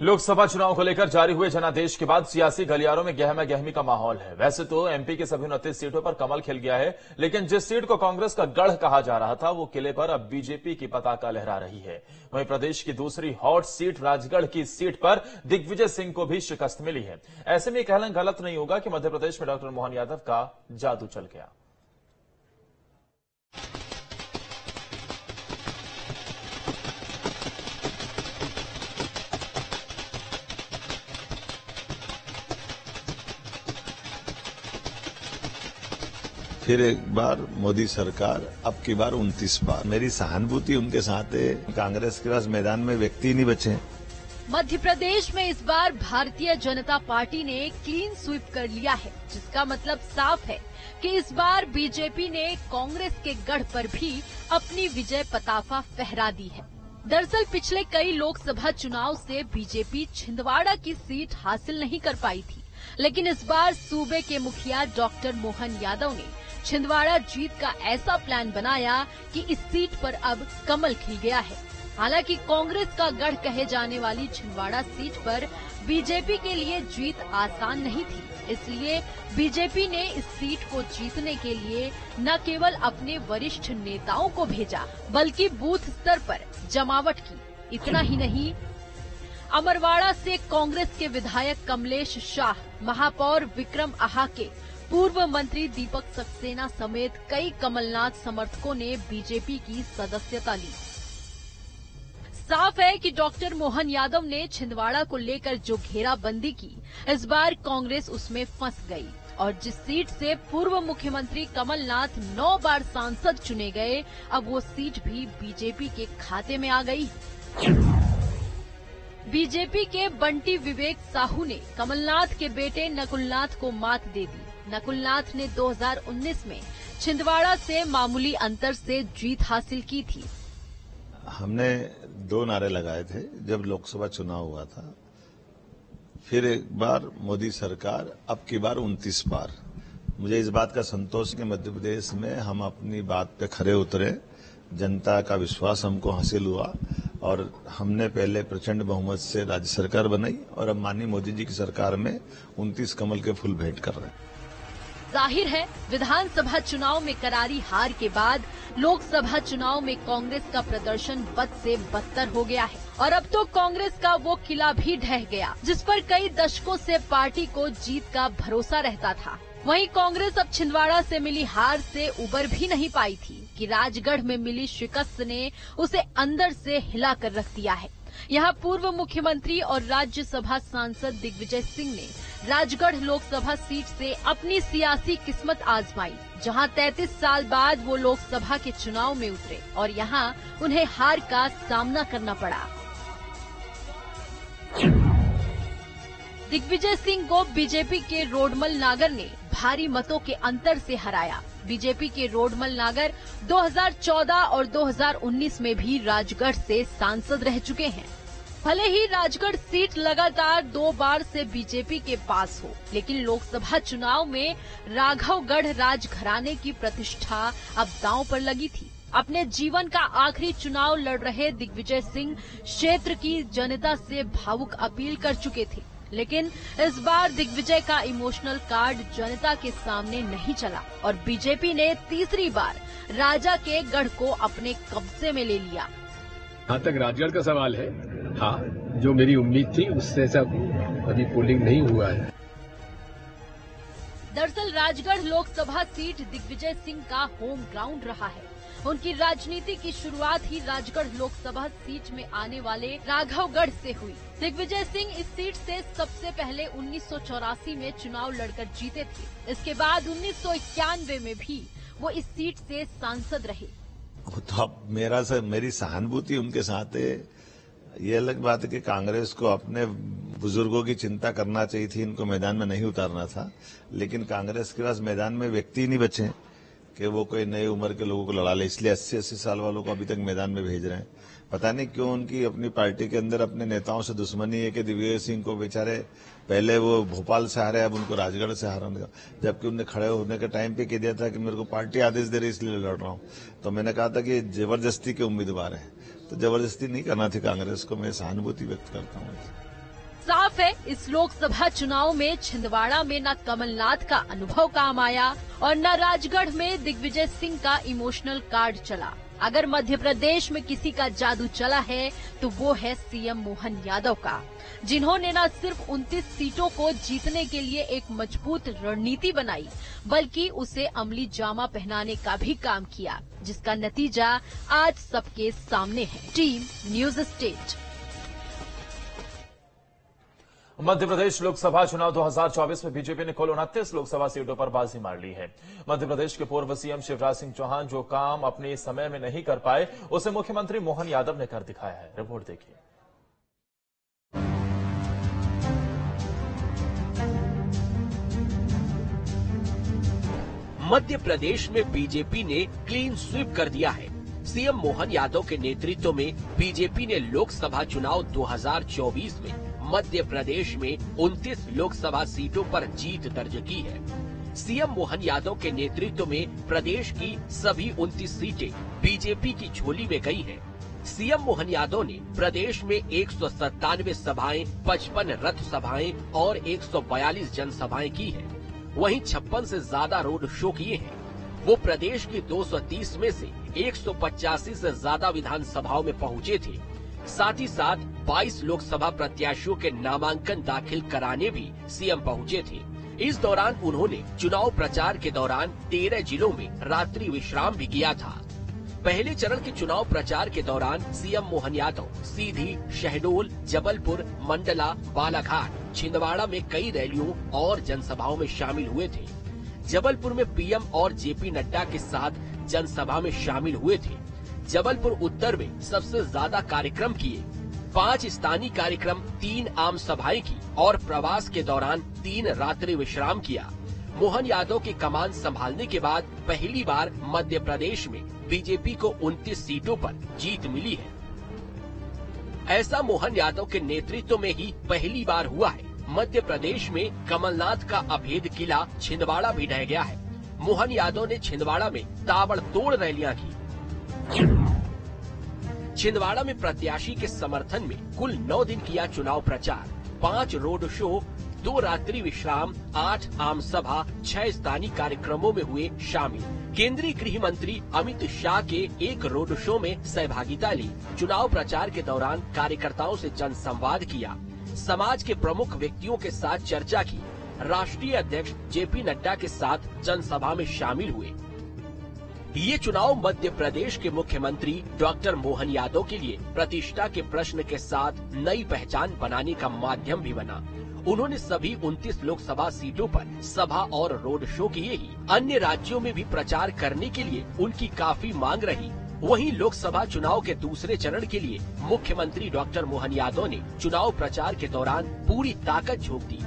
लोकसभा चुनाव को लेकर जारी हुए जनादेश के बाद सियासी गलियारों में गहमा गहमी का माहौल है। वैसे तो एमपी की सभी 29 सीटों पर कमल खिल गया है, लेकिन जिस सीट को कांग्रेस का गढ़ कहा जा रहा था, वो किले पर अब बीजेपी की पताका लहरा रही है। वहीं प्रदेश की दूसरी हॉट सीट राजगढ़ की सीट पर दिग्विजय सिंह को भी शिकस्त मिली है। ऐसे में कहना गलत नहीं होगा कि मध्य प्रदेश में डॉक्टर मोहन यादव का जादू चल गया। फिर एक बार मोदी सरकार, अब की बार 29 बार। मेरी सहानुभूति उनके साथ है। कांग्रेस के पास मैदान में व्यक्ति ही नहीं बचे। मध्य प्रदेश में इस बार भारतीय जनता पार्टी ने क्लीन स्वीप कर लिया है, जिसका मतलब साफ है कि इस बार बीजेपी ने कांग्रेस के गढ़ पर भी अपनी विजय पताका फहरा दी है। दरअसल पिछले कई लोकसभा चुनाव से बीजेपी छिंदवाड़ा की सीट हासिल नहीं कर पाई थी, लेकिन इस बार सूबे के मुखिया डॉक्टर मोहन यादव ने छिंदवाड़ा जीत का ऐसा प्लान बनाया कि इस सीट पर अब कमल खिल गया है। हालांकि कांग्रेस का गढ़ कहे जाने वाली छिंदवाड़ा सीट पर बीजेपी के लिए जीत आसान नहीं थी, इसलिए बीजेपी ने इस सीट को जीतने के लिए न केवल अपने वरिष्ठ नेताओं को भेजा, बल्कि बूथ स्तर पर जमावट की। इतना ही नहीं, अमरवाड़ा से कांग्रेस के विधायक कमलेश शाह, महापौर विक्रम आहाके, पूर्व मंत्री दीपक सक्सेना समेत कई कमलनाथ समर्थकों ने बीजेपी की सदस्यता ली। साफ है कि डॉक्टर मोहन यादव ने छिंदवाड़ा को लेकर जो घेराबंदी की, इस बार कांग्रेस उसमें फंस गई और जिस सीट से पूर्व मुख्यमंत्री कमलनाथ 9 बार सांसद चुने गए, अब वो सीट भी बीजेपी के खाते में आ गई। बीजेपी के बंटी विवेक साहू ने कमलनाथ के बेटे नकुलनाथ को मात दे दी। नकुलनाथ ने 2019 में छिंदवाड़ा से मामूली अंतर से जीत हासिल की थी। हमने 2 नारे लगाए थे जब लोकसभा चुनाव हुआ था। फिर एक बार मोदी सरकार, अब की बार 29 बार। मुझे इस बात का संतोष कि मध्य प्रदेश में हम अपनी बात पे खरे उतरे, जनता का विश्वास हमको हासिल हुआ और हमने पहले प्रचंड बहुमत से राज्य सरकार बनाई और अब माननीय मोदी जी की सरकार में 29 कमल के फूल भेंट कर रहे हैं। जाहिर है, विधानसभा चुनाव में करारी हार के बाद लोकसभा चुनाव में कांग्रेस का प्रदर्शन बद से बदतर हो गया है और अब तो कांग्रेस का वो किला भी ढह गया जिस पर कई दशकों से पार्टी को जीत का भरोसा रहता था। वहीं कांग्रेस अब छिंदवाड़ा से मिली हार से उबर भी नहीं पाई थी कि राजगढ़ में मिली शिकस्त ने उसे अंदर से हिला कर रख दिया है। यहाँ पूर्व मुख्यमंत्री और राज्यसभा सांसद दिग्विजय सिंह ने राजगढ़ लोकसभा सीट से अपनी सियासी किस्मत आजमाई, जहां 33 साल बाद वो लोकसभा के चुनाव में उतरे और यहाँ उन्हें हार का सामना करना पड़ा। दिग्विजय सिंह को बीजेपी के रोडमल नागर ने भारी मतों के अंतर से हराया। बीजेपी के रोडमल नागर 2014 और 2019 में भी राजगढ़ से सांसद रह चुके हैं। भले ही राजगढ़ सीट लगातार 2 बार से बीजेपी के पास हो, लेकिन लोकसभा चुनाव में राघवगढ़ राजघराने की प्रतिष्ठा अब दांव पर लगी थी। अपने जीवन का आखिरी चुनाव लड़ रहे दिग्विजय सिंह क्षेत्र की जनता से भावुक अपील कर चुके थे, लेकिन इस बार दिग्विजय का इमोशनल कार्ड जनता के सामने नहीं चला और बीजेपी ने तीसरी बार राजा के गढ़ को अपने कब्जे में ले लिया। जहाँ तक राजगढ़ का सवाल है, हाँ, जो मेरी उम्मीद थी उससे सब अभी पोलिंग नहीं हुआ है। दरअसल राजगढ़ लोकसभा सीट दिग्विजय सिंह का होम ग्राउंड रहा है। उनकी राजनीति की शुरुआत ही राजगढ़ लोकसभा सीट में आने वाले राघवगढ़ से हुई। दिग्विजय सिंह इस सीट से सबसे पहले 1984 में चुनाव लड़कर जीते थे। इसके बाद 1991 में भी वो इस सीट से सांसद रहे। तो अब मेरी सहानुभूति उनके साथ है। ये अलग बात है कि कांग्रेस को अपने बुजुर्गों की चिंता करना चाहिए थी, इनको मैदान में नहीं उतारना था, लेकिन कांग्रेस के पास मैदान में व्यक्ति ही नहीं बचे कि वो कोई नई उम्र के लोगों को लड़ा ले, इसलिए 80-80 साल वालों को अभी तक मैदान में भेज रहे हैं। पता नहीं क्यों उनकी अपनी पार्टी के अंदर अपने नेताओं से दुश्मनी है कि दिग्विजय सिंह को बेचारे पहले वो भोपाल से हारे, अब उनको राजगढ़ से हारने का, जबकि उन्हें खड़े होने के टाइम पे कह दिया था कि मेरे को पार्टी आदेश दे रही इसलिए लड़ रहा हूं। तो मैंने कहा था कि जबरदस्ती के उम्मीदवार है, तो जबरदस्ती नहीं करना थी कांग्रेस को। मैं सहानुभूति व्यक्त करता हूँ। साफ है इस लोकसभा चुनाव में छिंदवाड़ा में न कमलनाथ का अनुभव काम आया और न राजगढ़ में दिग्विजय सिंह का इमोशनल कार्ड चला। अगर मध्य प्रदेश में किसी का जादू चला है तो वो है सीएम मोहन यादव का, जिन्होंने न सिर्फ 29 सीटों को जीतने के लिए एक मजबूत रणनीति बनाई बल्कि उसे अमली जामा पहनाने का भी काम किया, जिसका नतीजा आज सबके सामने है। Team news state. Madhya Pradesh Lok Sabha चुनाव 2024 में बीजेपी ने कुल 29 लोकसभा सीटों पर बाजी मार ली है। मध्य प्रदेश के पूर्व सीएम शिवराज सिंह चौहान जो काम अपने समय में नहीं कर पाए उसे मुख्यमंत्री मोहन यादव ने कर दिखाया है। रिपोर्ट देखिए। मध्य प्रदेश में बीजेपी ने क्लीन स्वीप कर दिया है। सीएम मोहन यादव के नेतृत्व में बीजेपी ने लोकसभा चुनाव 2024 में मध्य प्रदेश में 29 लोकसभा सीटों पर जीत दर्ज की है। सीएम मोहन यादव के नेतृत्व में प्रदेश की सभी 29 सीटें बीजेपी की झोली में गई हैं। सीएम मोहन यादव ने प्रदेश में 197 सभाएं, 55 रथ सभाएं और 142 जनसभाएं की है। वहीं 56 से ज्यादा रोड शो किए हैं। वो प्रदेश की 230 में से 185 से ज्यादा विधानसभाओं में पहुंचे थे। साथ ही साथ 22 लोकसभा प्रत्याशियों के नामांकन दाखिल कराने भी सीएम पहुंचे थे। इस दौरान उन्होंने चुनाव प्रचार के दौरान 13 जिलों में रात्रि विश्राम भी किया था। पहले चरण के चुनाव प्रचार के दौरान सीएम मोहन यादव सीधी, शहडोल, जबलपुर, मंडला, बालाघाट, छिंदवाड़ा में कई रैलियों और जनसभाओं में शामिल हुए थे। जबलपुर में पीएम और जेपी नड्डा के साथ जनसभा में शामिल हुए थे। जबलपुर उत्तर में सबसे ज्यादा कार्यक्रम किए। 5 स्थानीय कार्यक्रम, 3 आम सभाएं की और प्रवास के दौरान 3 रात्रि विश्राम किया। मोहन यादव के कमान संभालने के बाद पहली बार मध्य प्रदेश में बीजेपी को 29 सीटों पर जीत मिली है। ऐसा मोहन यादव के नेतृत्व में ही पहली बार हुआ है। मध्य प्रदेश में कमलनाथ का अभेद किला छिंदवाड़ा भी ढह गया है। मोहन यादव ने छिंदवाड़ा में ताबड़तोड़ रैलियां की। छिंदवाड़ा में प्रत्याशी के समर्थन में कुल 9 दिन किया चुनाव प्रचार। 5 रोड शो, 2 रात्रि विश्राम, 8 आम सभा, 6 स्थानीय कार्यक्रमों में हुए शामिल। केंद्रीय गृह मंत्री अमित शाह के एक रोड शो में सहभागिता ली। चुनाव प्रचार के दौरान कार्यकर्ताओं से जनसंवाद किया। समाज के प्रमुख व्यक्तियों के साथ चर्चा की। राष्ट्रीय अध्यक्ष जेपी नड्डा के साथ जनसभा में शामिल हुए। ये चुनाव मध्य प्रदेश के मुख्यमंत्री डॉक्टर मोहन यादव के लिए प्रतिष्ठा के प्रश्न के साथ नई पहचान बनाने का माध्यम भी बना। उन्होंने सभी 29 लोकसभा सीटों पर सभा और रोड शो किए ही अन्य राज्यों में भी प्रचार करने के लिए उनकी काफी मांग रही। वहीं लोकसभा चुनाव के दूसरे चरण के लिए मुख्यमंत्री डॉक्टर मोहन यादव ने चुनाव प्रचार के दौरान पूरी ताकत झोंक दी।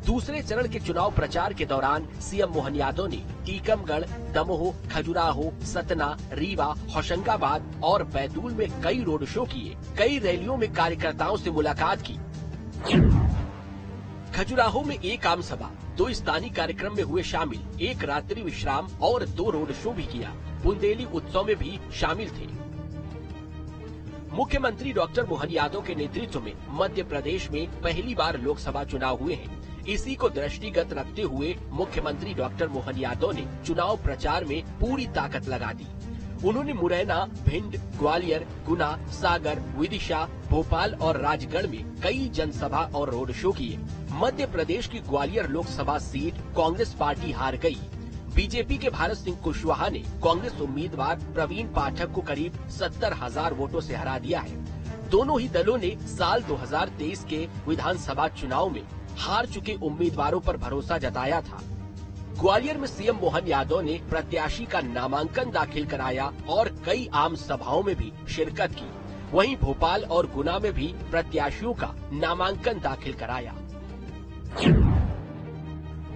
दूसरे चरण के चुनाव प्रचार के दौरान सीएम मोहन यादव ने टीकमगढ़, दमोह, खजुराहो, सतना, रीवा, होशंगाबाद और बैतूल में कई रोड शो किए। कई रैलियों में कार्यकर्ताओं से मुलाकात की। खजुराहो में 1 आम सभा, 2 स्थानीय कार्यक्रम में हुए शामिल, 1 रात्रि विश्राम और 2 रोड शो भी किया। बुंदेली उत्सव में भी शामिल थे। मुख्यमंत्री डॉक्टर मोहन यादव के नेतृत्व में मध्य प्रदेश में पहली बार लोकसभा चुनाव हुए हैं। इसी को दृष्टिगत रखते हुए मुख्यमंत्री डॉक्टर मोहन यादव ने चुनाव प्रचार में पूरी ताकत लगा दी। उन्होंने मुरैना, भिंड, ग्वालियर, गुना, सागर, विदिशा, भोपाल और राजगढ़ में कई जनसभा और रोड शो किए। मध्य प्रदेश की ग्वालियर लोकसभा सीट कांग्रेस पार्टी हार गई। बीजेपी के भारत सिंह कुशवाहा ने कांग्रेस उम्मीदवार प्रवीण पाठक को करीब 70,000 वोटों से हरा दिया है। दोनों ही दलों ने साल 2023 के विधानसभा चुनाव में हार चुके उम्मीदवारों पर भरोसा जताया था। ग्वालियर में सीएम मोहन यादव ने प्रत्याशी का नामांकन दाखिल कराया और कई आम सभाओं में भी शिरकत की। वहीं भोपाल और गुना में भी प्रत्याशियों का नामांकन दाखिल कराया।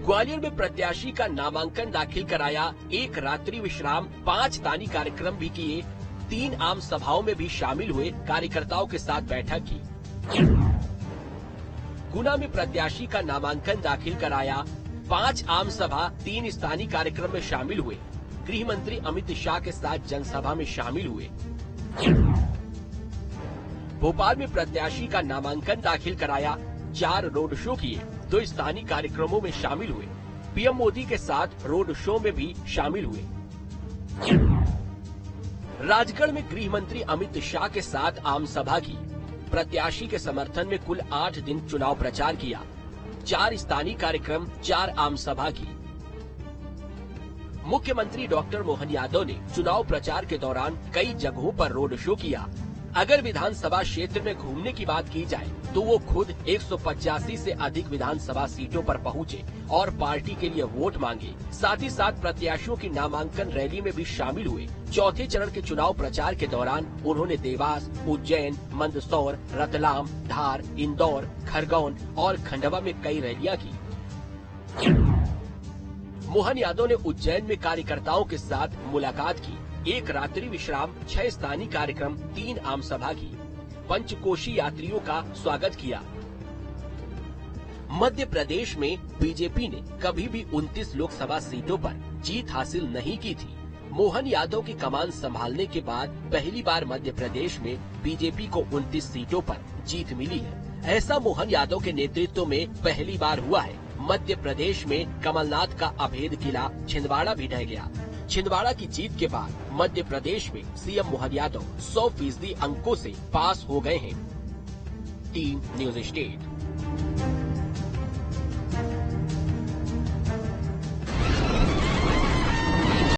ग्वालियर में प्रत्याशी का नामांकन दाखिल कराया, 1 रात्रि विश्राम, 5 स्थानीय कार्यक्रम भी किए, 3 आम सभाओं में भी शामिल हुए, कार्यकर्ताओं के साथ बैठक की। गुना में प्रत्याशी का नामांकन दाखिल कराया, 5 आम सभा, 3 स्थानीय कार्यक्रम में शामिल हुए, गृह मंत्री अमित शाह के साथ जनसभा में शामिल हुए। भोपाल में प्रत्याशी का नामांकन दाखिल कराया, 4 रोड शो किए, 2 स्थानीय कार्यक्रमों में शामिल हुए। पीएम मोदी के साथ रोड शो में भी शामिल हुए। राजगढ़ में गृह मंत्री अमित शाह के साथ आम सभा की। प्रत्याशी के समर्थन में कुल 8 दिन चुनाव प्रचार किया। 4 स्थानीय कार्यक्रम, 4 आम सभा की। मुख्यमंत्री डॉक्टर मोहन यादव ने चुनाव प्रचार के दौरान कई जगहों पर रोड शो किया। अगर विधानसभा क्षेत्र में घूमने की बात की जाए तो वो खुद 185 से अधिक विधानसभा सीटों पर पहुंचे और पार्टी के लिए वोट मांगे। साथ ही साथ प्रत्याशियों की नामांकन रैली में भी शामिल हुए। चौथे चरण के चुनाव प्रचार के दौरान उन्होंने देवास, उज्जैन, मंदसौर, रतलाम, धार, इंदौर, खरगोन और खंडवा में कई रैलियां की। मोहन यादव ने उज्जैन में कार्यकर्ताओं के साथ मुलाकात की। 1 रात्रि विश्राम, 6 स्थानीय कार्यक्रम, 3 आम सभा की। पंचकोशी यात्रियों का स्वागत किया। मध्य प्रदेश में बीजेपी ने कभी भी 29 लोकसभा सीटों पर जीत हासिल नहीं की थी। मोहन यादव की कमान संभालने के बाद पहली बार मध्य प्रदेश में बीजेपी को 29 सीटों पर जीत मिली है। ऐसा मोहन यादव के नेतृत्व में पहली बार हुआ है। मध्य प्रदेश में कमलनाथ का अभेद किला छिंदवाड़ा भी ढह गया। छिंदवाड़ा की जीत के बाद मध्य प्रदेश में सीएम मोहन यादव 100% अंकों से पास हो गए हैं। Team news state.